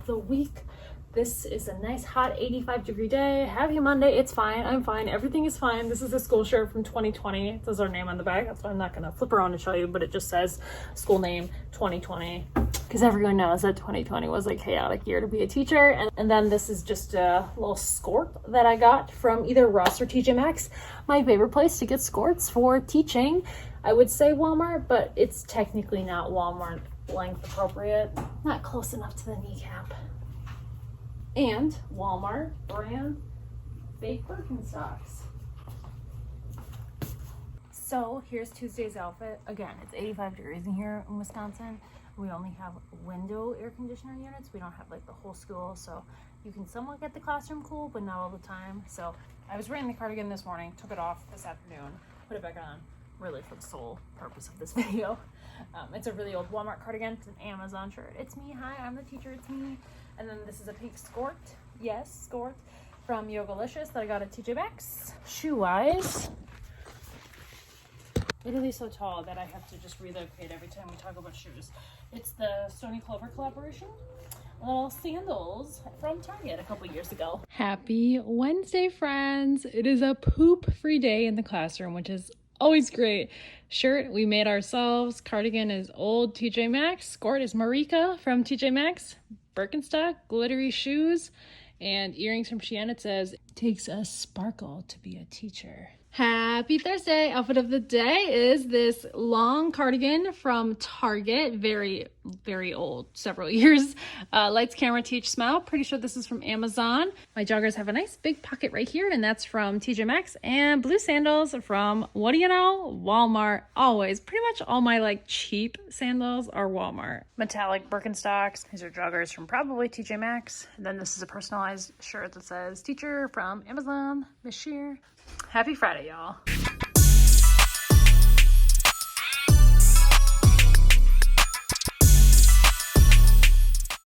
the week. This is a nice hot 85-degree day. Happy Monday. It's fine. I'm fine. Everything is fine. This is a school shirt from 2020. It says our name on the back. That's why I'm not going to flip around and show you, but it just says school name 2020 because everyone knows that 2020 was a chaotic year to be a teacher. And then this is just a little skirt that I got from either Ross or TJ Maxx. My favorite place to get skirts for teaching. I would say Walmart, but it's technically not Walmart length appropriate. Not close enough to the kneecap. And Walmart brand fake Birkenstocks. So here's Tuesday's outfit. Again, it's 85 degrees in here in Wisconsin. We only have window air conditioner units. We don't have like the whole school, so you can somewhat get the classroom cool, but not all the time. So I was wearing the cardigan this morning, took it off this afternoon, put it back on, really for the sole purpose of this video. It's a really old Walmart cardigan. It's an Amazon shirt. It's me. Hi, I'm the teacher. It's me. And then this is a pink skirt. Yes, skirt from Yogalicious that I got at TJ Maxx. Shoe-wise, literally so tall that I have to just relocate every time we talk about shoes. It's the Stony Clover collaboration. Little sandals from Target a couple years ago. Happy Wednesday, friends. It is a poop-free day in the classroom, which is always great. Shirt we made ourselves. Cardigan is old TJ Maxx. Skirt is Marika from TJ Maxx. Birkenstock, glittery shoes, and earrings from Shein. It says, takes a sparkle to be a teacher. Happy Thursday. Outfit of the day is this long cardigan from Target. Very, very old, several years. Lights, camera, teach, smile. Pretty sure this is from Amazon. My joggers have a nice big pocket right here, and that's from TJ Maxx. And blue sandals from, what do you know, Walmart. Always. Pretty much all my like cheap sandals are Walmart. Metallic Birkenstocks. These are joggers from probably TJ Maxx. And then this is a personalized shirt that says teacher from Amazon, Miss Sheer. Happy Friday, y'all.